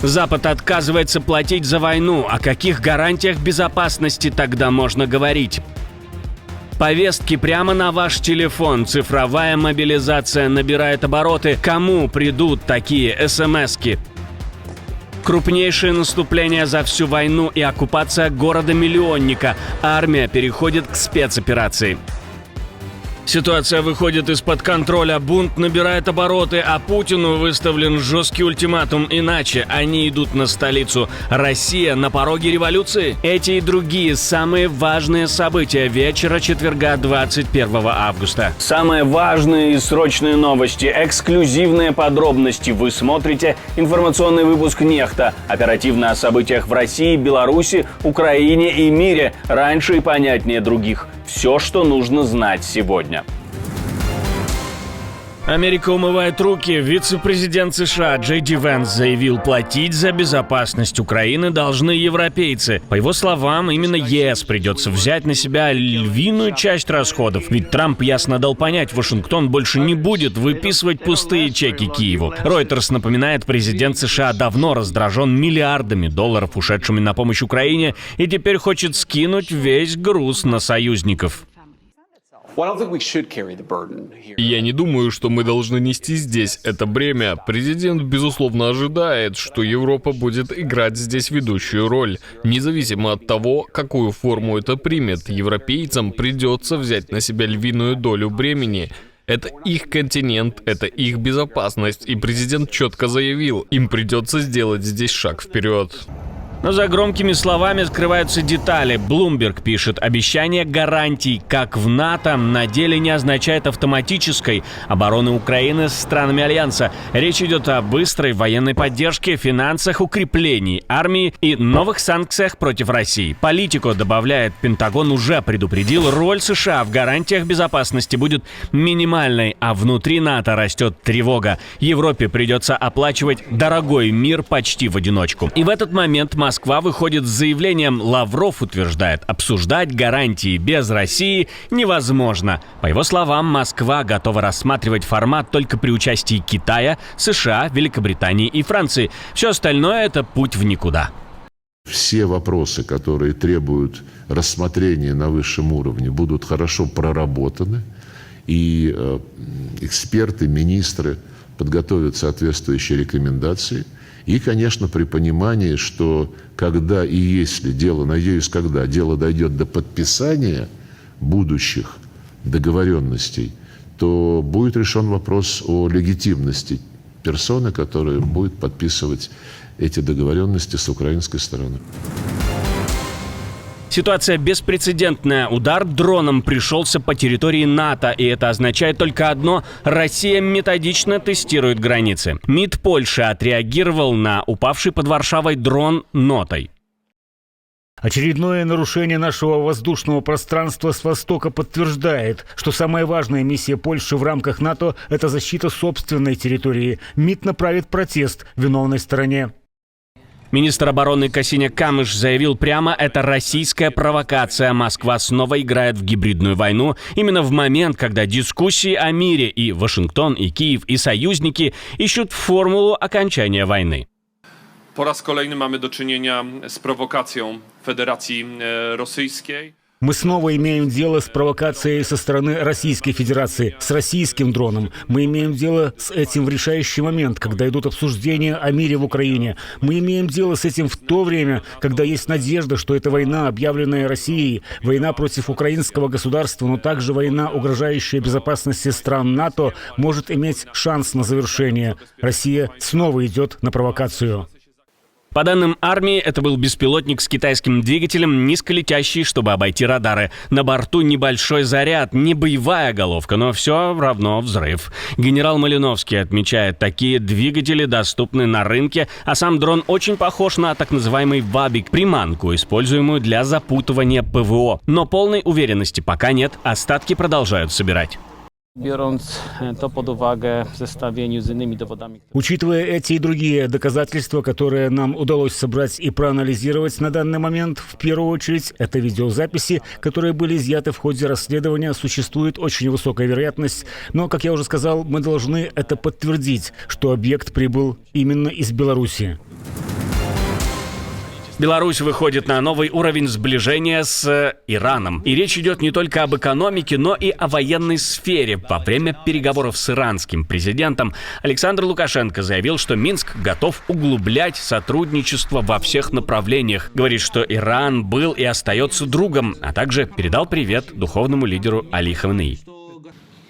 Запад отказывается платить за войну. О каких гарантиях безопасности тогда можно говорить? Повестки прямо на ваш телефон. Цифровая мобилизация набирает обороты. Кому придут такие смски? Крупнейшее наступление за всю войну и оккупация города-миллионника. Армия переходит к спецоперации. Ситуация выходит из-под контроля, бунт набирает обороты, а Путину выставлен жесткий ультиматум, иначе они идут на столицу. Россия на пороге революции. Эти и другие самые важные события вечера четверга 21 августа. Самые важные и срочные новости, эксклюзивные подробности. Вы смотрите информационный выпуск «Нехта». Оперативно о событиях в России, Беларуси, Украине и мире. Раньше и понятнее других. Все, что нужно знать сегодня. Америка умывает руки. Вице-президент США Джей Ди Венс заявил, платить за безопасность Украины должны европейцы. По его словам, именно ЕС придется взять на себя львиную часть расходов. Ведь Трамп ясно дал понять, Вашингтон больше не будет выписывать пустые чеки Киеву. Reuters напоминает, президент США давно раздражен миллиардами долларов, ушедшими на помощь Украине, и теперь хочет скинуть весь груз на союзников. Я не думаю, что мы должны нести здесь это бремя. Президент, безусловно, ожидает, что Европа будет играть здесь ведущую роль. Независимо от того, какую форму это примет, европейцам придется взять на себя львиную долю бремени. Это их континент, это их безопасность, и президент четко заявил, им придется сделать здесь шаг вперед. Но за громкими словами скрываются детали. Bloomberg пишет, обещание гарантий, как в НАТО, на деле не означает автоматической обороны Украины с странами Альянса. Речь идет о быстрой военной поддержке, финансах, укреплении армии и новых санкциях против России. Политико добавляет, Пентагон уже предупредил, роль США в гарантиях безопасности будет минимальной, а внутри НАТО растет тревога. Европе придется оплачивать дорогой мир почти в одиночку. И в этот момент Москва выходит с заявлением. Лавров утверждает, обсуждать гарантии без России невозможно. По его словам, Москва готова рассматривать формат только при участии Китая, США, Великобритании и Франции. Все остальное – это путь в никуда. Все вопросы, которые требуют рассмотрения на высшем уровне, будут хорошо проработаны, и эксперты, министры подготовят соответствующие рекомендации. И, конечно, при понимании, что когда и если дело, надеюсь, когда дело дойдет до подписания будущих договоренностей, то будет решен вопрос о легитимности персоны, которая будет подписывать эти договоренности с украинской стороны. Ситуация беспрецедентная. Удар дроном пришелся по территории НАТО, и это означает только одно – Россия методично тестирует границы. МИД Польши отреагировал на упавший под Варшавой дрон нотой. Очередное нарушение нашего воздушного пространства с востока подтверждает, что самая важная миссия Польши в рамках НАТО – это защита собственной территории. МИД направит протест виновной стороне. Министр обороны Косиня-Камыш заявил прямо, это российская провокация. Москва снова играет в гибридную войну именно в момент, когда дискуссии о мире и Вашингтон, и Киев, и союзники ищут формулу окончания войны. Po raz kolejny mamy do czynienia z prowokacją Federacji Rosyjskiej. Мы снова имеем дело с провокацией со стороны Российской Федерации, с российским дроном. Мы имеем дело с этим в решающий момент, когда идут обсуждения о мире в Украине. Мы имеем дело с этим в то время, когда есть надежда, что эта война, объявленная Россией, война против украинского государства, но также война, угрожающая безопасности стран НАТО, может иметь шанс на завершение. Россия снова идет на провокацию. По данным армии, это был беспилотник с китайским двигателем, низколетящий, чтобы обойти радары. На борту небольшой заряд, не боевая головка, но все равно взрыв. Генерал Малиновский отмечает, такие двигатели доступны на рынке, а сам дрон очень похож на так называемый «Вабик» — приманку, используемую для запутывания ПВО. Но полной уверенности пока нет, остатки продолжают собирать. Учитывая эти и другие доказательства, которые нам удалось собрать и проанализировать на данный момент, в первую очередь это видеозаписи, которые были изъяты в ходе расследования, существует очень высокая вероятность, но, как я уже сказал, мы должны это подтвердить, что объект прибыл именно из Беларуси. Беларусь выходит на новый уровень сближения с Ираном. И речь идет не только об экономике, но и о военной сфере. Во время переговоров с иранским президентом Александр Лукашенко заявил, что Минск готов углублять сотрудничество во всех направлениях. Говорит, что Иран был и остается другом, а также передал привет духовному лидеру Али Хаменеи.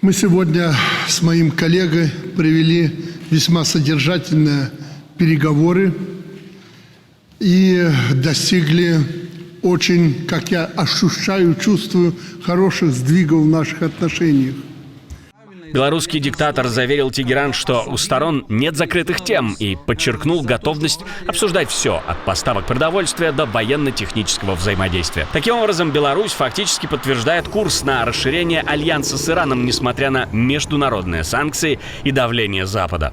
Мы сегодня с моим коллегой провели весьма содержательные переговоры и достигли очень, как я ощущаю, чувствую, хороших сдвигов в наших отношениях. Белорусский диктатор заверил Тегеран, что у сторон нет закрытых тем, и подчеркнул готовность обсуждать все, от поставок продовольствия до военно-технического взаимодействия. Таким образом, Беларусь фактически подтверждает курс на расширение альянса с Ираном, несмотря на международные санкции и давление Запада.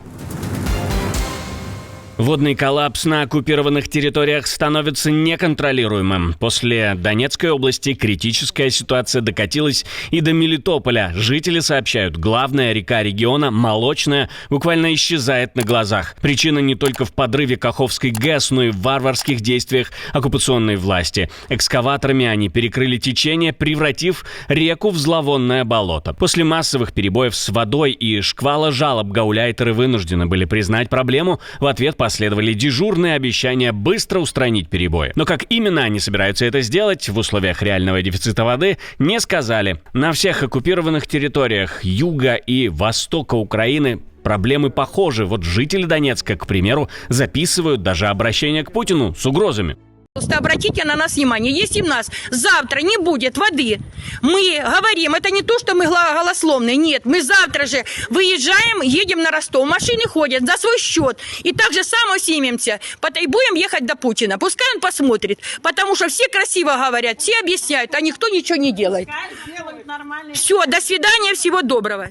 Водный коллапс на оккупированных территориях становится неконтролируемым. После Донецкой области критическая ситуация докатилась и до Мелитополя. Жители сообщают, главная река региона, Молочная, буквально исчезает на глазах. Причина не только в подрыве Каховской ГЭС, но и в варварских действиях оккупационной власти. Экскаваторами они перекрыли течение, превратив реку в зловонное болото. После массовых перебоев с водой и шквала жалоб гауляйтеры вынуждены были признать проблему. В ответ последовали дежурные обещания быстро устранить перебои. Но как именно они собираются это сделать в условиях реального дефицита воды, не сказали. На всех оккупированных территориях юга и востока Украины проблемы похожи. Вот жители Донецка, к примеру, записывают даже обращение к Путину с угрозами. Просто обратите на нас внимание, если у нас завтра не будет воды, мы говорим, это не то, что мы голословные, нет, мы завтра же выезжаем, едем на Ростов, машины ходят за свой счет, и так же само снимемся, и будем ехать до Путина, пускай он посмотрит, потому что все красиво говорят, все объясняют, а никто ничего не делает. Все, до свидания, всего доброго.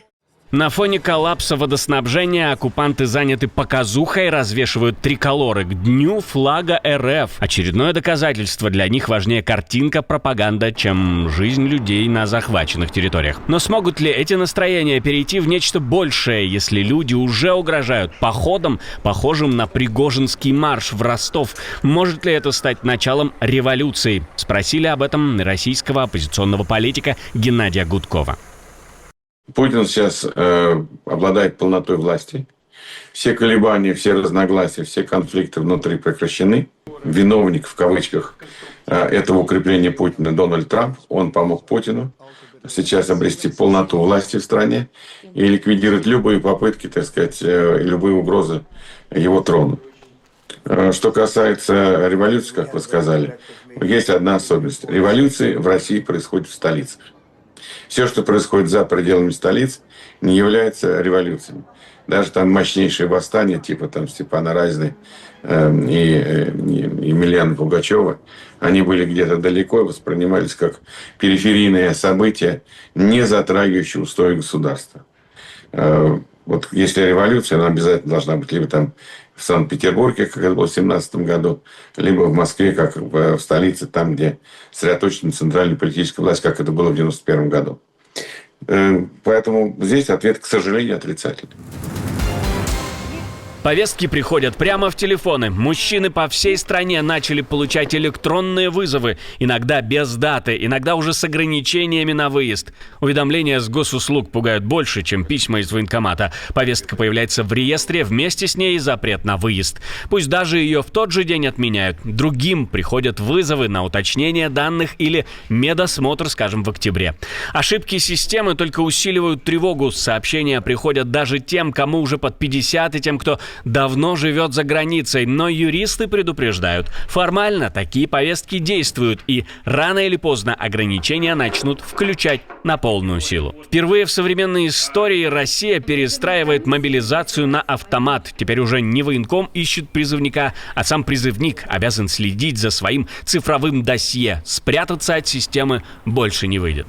На фоне коллапса водоснабжения оккупанты заняты показухой, развешивают триколоры к Дню флага РФ. Очередное доказательство: для них важнее картинка, пропаганда, чем жизнь людей на захваченных территориях. Но смогут ли эти настроения перейти в нечто большее, если люди уже угрожают походом, похожим на Пригожинский марш в Ростов? Может ли это стать началом революции? Спросили об этом российского оппозиционного политика Геннадия Гудкова. Путин сейчас обладает полнотой власти. Все колебания, все разногласия, все конфликты внутри прекращены. Виновник, в кавычках, этого укрепления Путина Дональд Трамп. Он помог Путину сейчас обрести полноту власти в стране и ликвидировать любые попытки, так сказать, любые угрозы его трону. Что касается революции, как вы сказали, есть одна особенность. Революции в России происходят в столицах. Все, что происходит за пределами столиц, не является революцией. Даже там мощнейшие восстания, типа там Степана Разины и Емельяна Пугачева, они были где-то далеко и воспринимались как периферийные события, не затрагивающие устои государства. Вот если революция, она обязательно должна быть либо там в Санкт-Петербурге, как это было в 1917 году, либо в Москве, как в столице, там, где сосредоточена центральная политическая власть, как это было в 1991 году. Поэтому здесь ответ, к сожалению, отрицательный. Повестки приходят прямо в телефоны. Мужчины по всей стране начали получать электронные вызовы, иногда без даты, иногда уже с ограничениями на выезд. Уведомления с госуслуг пугают больше, чем письма из военкомата. Повестка появляется в реестре, вместе с ней запрет на выезд. Пусть даже ее в тот же день отменяют. Другим приходят вызовы на уточнение данных или медосмотр, скажем, в октябре. Ошибки системы только усиливают тревогу. Сообщения приходят даже тем, кому уже под 50, и тем, кто давно живет за границей, но юристы предупреждают, формально такие повестки действуют, и рано или поздно ограничения начнут включать на полную силу. Впервые в современной истории Россия перестраивает мобилизацию на автомат. Теперь уже не военком ищет призывника, а сам призывник обязан следить за своим цифровым досье. Спрятаться от системы больше не выйдет.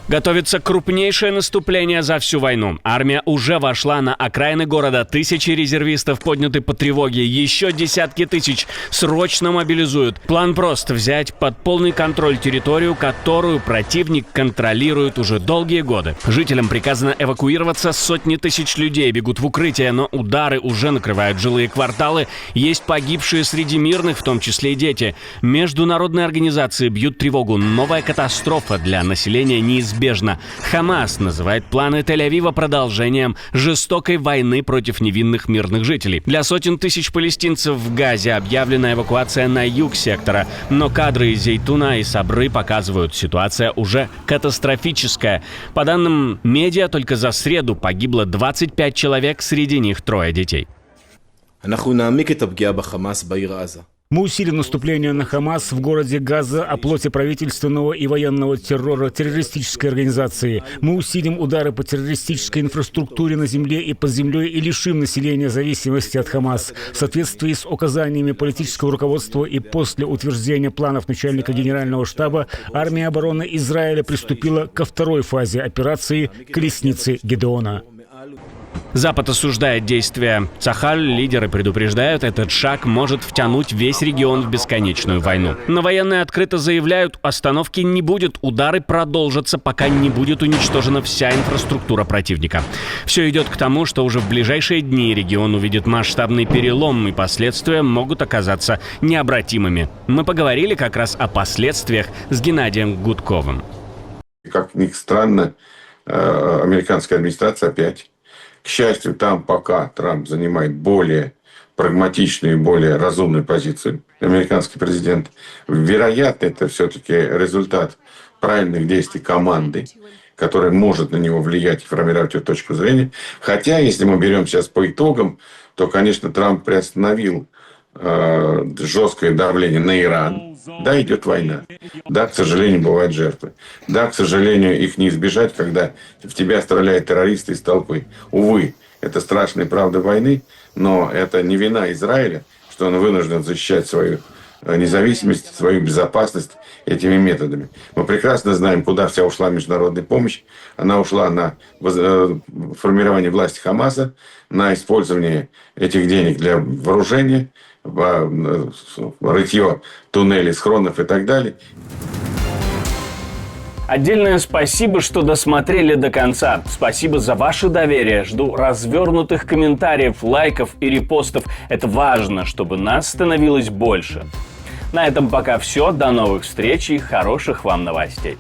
Готовится крупнейшее наступление за всю войну. Армия уже вошла на окраины города. Тысячи резервистов подняты по тревоге. Еще десятки тысяч срочно мобилизуют. План прост: взять под полный контроль территорию, которую противник контролирует уже долгие годы. Жителям приказано эвакуироваться. Сотни тысяч людей бегут в укрытие, но удары уже накрывают жилые кварталы. Есть погибшие среди мирных, в том числе и дети. Международные организации бьют тревогу. Новая катастрофа для населения неизбежна. Хамас называет планы Тель-Авива продолжением жестокой войны против невинных мирных жителей. Для сотен тысяч палестинцев в Газе объявлена эвакуация на юг сектора. Но кадры из Зейтуна и Сабры показывают, ситуация уже катастрофическая. По данным медиа, только за среду погибло 25 человек, среди них 3 детей. Мы усилим наступление на Хамас в городе Газа, оплоте правительственного и военного террора террористической организации. Мы усилим удары по террористической инфраструктуре на земле и под землей и лишим населения зависимости от Хамас. В соответствии с указаниями политического руководства и после утверждения планов начальника генерального штаба, армия обороны Израиля приступила ко второй фазе операции «Колесницы Гедеона». Запад осуждает действия Цахаль, лидеры предупреждают, этот шаг может втянуть весь регион в бесконечную войну. Но военные открыто заявляют, остановки не будет, удары продолжатся, пока не будет уничтожена вся инфраструктура противника. Все идет к тому, что уже в ближайшие дни регион увидит масштабный перелом, и последствия могут оказаться необратимыми. Мы поговорили как раз о последствиях с Геннадием Гудковым. Как ни странно, американская администрация опять, к счастью, там пока Трамп занимает более прагматичную и более разумную позицию, американский президент, вероятно, это все-таки результат правильных действий команды, которая может на него влиять и формировать его точку зрения. Хотя, если мы берем сейчас по итогам, то, конечно, Трамп приостановил жесткое давление на Иран. Да, идет война. Да, к сожалению, бывают жертвы. Да, к сожалению, их не избежать, когда в тебя стреляют террористы из толпы. Увы, это страшная правда войны, но это не вина Израиля, что он вынужден защищать свою независимость, свою безопасность этими методами. Мы прекрасно знаем, куда вся ушла международная помощь. Она ушла на формирование власти Хамаса, на использование этих денег для вооружения, рытье туннелей, схронов и так далее. Отдельное спасибо, что досмотрели до конца. Спасибо за ваше доверие. Жду развернутых комментариев, лайков и репостов. Это важно, чтобы нас становилось больше. На этом пока все. До новых встреч и хороших вам новостей.